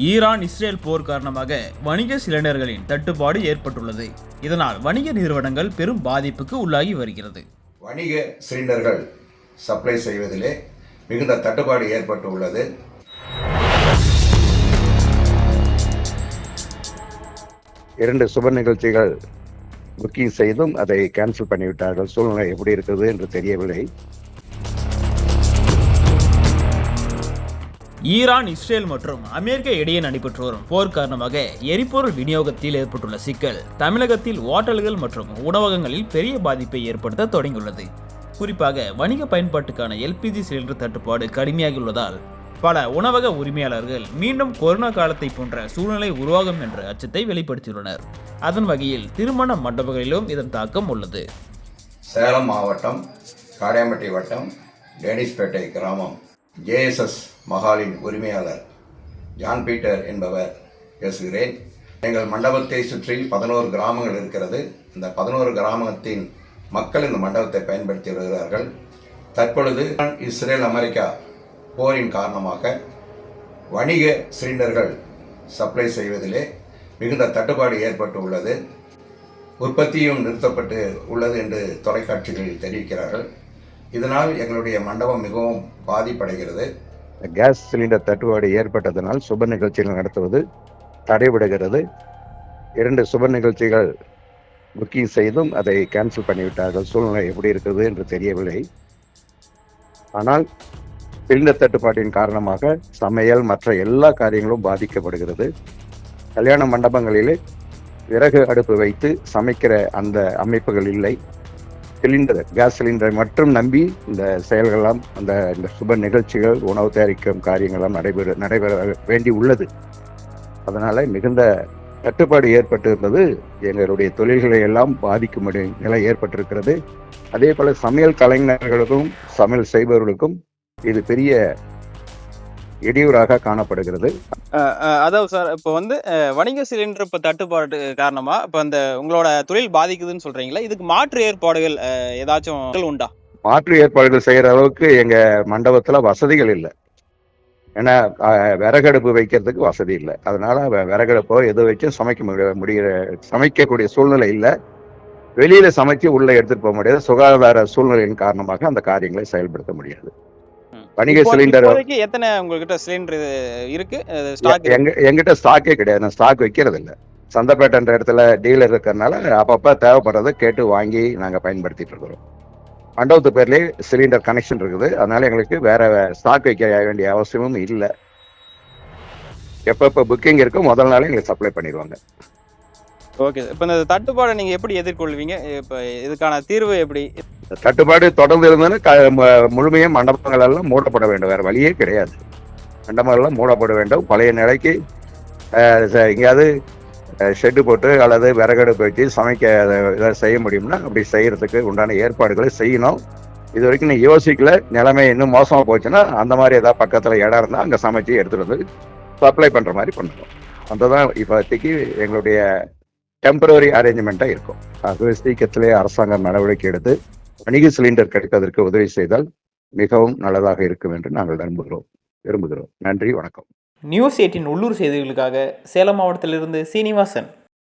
Iran Israel போர் காரணமாக வணிக சிலிண்டர்களின் தட்டுப்பாடு ஏற்பட்டுள்ளது. இதனால் வணிக நிறுவனங்கள் பெரும் பாதிப்புக்கு உள்ளாகி வருகிறது. வணிக சிலிண்டர்கள் சப்ளை செய்வதிலே மிகுந்த தட்டுப்பாடு ஏற்பட்டுள்ளது. இரண்டு சுப நிகழ்ச்சிகள் புக்கிங் செய்தும் அதை கேன்சல் பண்ணிவிட்டார்கள். சூழ்நிலை எப்படி இருக்குது என்று தெரியவில்லை. ஈரான் இஸ்ரேல் மற்றும் அமெரிக்கா இடையே நடைபெற்று வரும் போர் காரணமாக எரிபொருள் விநியோகத்தில் ஏற்பட்டுள்ள சிக்கல் தமிழகத்தில் ஓட்டல்கள் மற்றும் உணவகங்களில் பெரிய பாதிப்பை ஏற்படுத்த தொடங்கியுள்ளது. குறிப்பாக வணிக பயன்பாட்டுக்கான எல்பிஜி சிலிண்டர் தட்டுப்பாடு கடுமையாகியுள்ளதால் பல உணவக உரிமையாளர்கள் மீண்டும் கொரோனா காலத்தை போன்ற சூழ்நிலை உருவாகும் என்ற அச்சத்தை வெளிப்படுத்தியுள்ளனர். அதன் வகையில் திருமண மண்டபங்களிலும் இதன் தாக்கம் உள்ளது. சேலம் மாவட்டம் காடையாம்பட்டி வட்டம் டேனிஸ்பேட்டை கிராமம் ஜேஎஸ்எஸ் மஹாலின் உரிமையாளர் ஜான் பீட்டர் என்பவர் பேசுகிறேன். எங்கள் மண்டபத்தை சுற்றி 11 கிராமங்கள் இருக்கிறது. இந்த 11 கிராமத்தின் மக்கள் இந்த மண்டபத்தை பயன்படுத்தி வருகிறார்கள். தற்பொழுது இஸ்ரேல் அமெரிக்கா போரின் காரணமாக வணிக சிலிண்டர்கள் சப்ளை செய்வதிலே மிகுந்த தட்டுப்பாடு ஏற்பட்டு உள்ளது. உற்பத்தியும் நிறுத்தப்பட்டு உள்ளது என்று தொலைக்காட்சிகளில் தெரிவிக்கிறார்கள். இதனால் எங்களுடைய மண்டபம் மிகவும் பாதிப்படைகிறது. கேஸ் சிலிண்டர் தட்டுப்பாடு ஏற்பட்டதனால் சுப நிகழ்ச்சிகள் நடத்துவது தடைபடுகிறது. 2 சுப நிகழ்ச்சிகள் புக்கிங் செய்தும் அதை கேன்சல் பண்ணிவிட்டார்கள். சூழ்நிலை எப்படி இருக்குது என்று தெரியவில்லை. ஆனால் சிலிண்டர் தட்டுப்பாட்டின் காரணமாக சமையல் மற்ற எல்லா காரியங்களும் பாதிக்கப்படுகிறது. கல்யாண மண்டபங்களிலே விறகு அடுப்பு வைத்து சமைக்கிற அந்த அமைப்புகள் இல்லை. கேஸ் சிலிண்டரை மட்டும் நம்பி இந்த செயல்கள்லாம் இந்த சுப நிகழ்ச்சிகள் உணவு தயாரிக்கும் காரியங்கள்லாம் நடைபெற வேண்டி உள்ளது. அதனால மிகுந்த தட்டுப்பாடு ஏற்பட்டு இருந்தது. எங்களுடைய தொழில்களை எல்லாம் பாதிக்கும் நிலை ஏற்பட்டிருக்கிறது. அதே போல சமையல் கலைஞர்களுக்கும் சமையல் செய்பவர்களுக்கும் இது பெரிய இடையூறாக காணப்படுகிறது. அதாவது சார், இப்போ வணிக சிலிண்டர் இப்போ தட்டுப்பாடு காரணமா இப்போ உங்களோட தொழில் பாதிக்குதுன்னு சொல்றீங்களா? இதுக்கு மாற்று ஏற்பாடுகள் ஏதாச்சும் உண்டா? மாற்று ஏற்பாடுகள் செய்யற அளவுக்கு எங்க மண்டபத்துல வசதிகள் இல்லை. ஏன்னா விறகடுப்பு வைக்கிறதுக்கு வசதி இல்லை. அதனால விறகடுப்போ எது வச்சு சமைக்கக்கூடிய சூழ்நிலை இல்லை. வெளியில சமைச்சு உள்ள எடுத்துட்டு போக முடியாது. சுகாதார சூழ்நிலையின் காரணமாக அந்த காரியங்களை செயல்படுத்த முடியாது. வணிக சிலிண்டர் எத்தனை உங்ககிட்ட சிலிண்டர் இருக்கு? எங்கிட்ட ஸ்டாக்கே கிடையாது. நான் ஸ்டாக் வைக்கிறது இல்லை. சந்தைப்பேட்டை இடத்துல டீலர் இருக்கிறதுனால அப்பப்ப தேவைப்படுறதை கேட்டு வாங்கி நாங்க பயன்படுத்திட்டு இருக்கிறோம். மண்டபத்து பேர்லயே சிலிண்டர் கனெக்ஷன் இருக்குது. அதனால எங்களுக்கு வேற ஸ்டாக் வைக்க வேண்டிய அவசியமும் இல்லை. எப்ப புக்கிங் இருக்கோ முதல் நாளே எங்களுக்கு சப்ளை பண்ணிடுவாங்க. ஓகே, இப்போ இந்த தட்டுப்பாடை நீங்க எப்படி எதிர்கொள்வீங்க? இப்போ இதுக்கான தீர்வு எப்படி? தட்டுப்பாடு தொடர்ந்து இருந்ததுன்னு முழுமையாக மண்டபங்கள் எல்லாம் மூடப்பட வேண்டும். வேற வழியே கிடையாது. மண்டபங்கள் எல்லாம் மூடப்பட வேண்டும். பழைய நிலைக்கு எங்கேயாவது ஷெட்டு போட்டு அல்லது விறகடுப்பு வச்சு சமைக்க ஏதாவது செய்ய முடியும்னா அப்படி செய்யறதுக்கு உண்டான ஏற்பாடுகளை செய்யணும். இது வரைக்கும் நீ யோசிக்கல. நிலைமை இன்னும் மோசமா போச்சுன்னா அந்த மாதிரி ஏதாவது பக்கத்துல இடம் இருந்தால் அங்கே சமைச்சு எடுத்துட்டு வந்து சப்ளை பண்ற மாதிரி பண்ணணும். அதுதான் இப்போதைக்கு எங்களுடைய டெம்பரரி அரேஞ்ச்மெண்டா இருக்கும். அது சீக்கிரத்திலே அரசாங்கம் நடவடிக்கை எடுத்து வணிக சிலிண்டர் கிடைப்பதற்கு உதவி செய்தால் மிகவும் நல்லதாக இருக்கும் என்று நாங்கள் விரும்புகிறோம். நன்றி, வணக்கம். நியூஸ் 18 உள்ளூர் செய்திகளுக்காக சேலம் மாவட்டத்திலிருந்து சீனிவாசன்.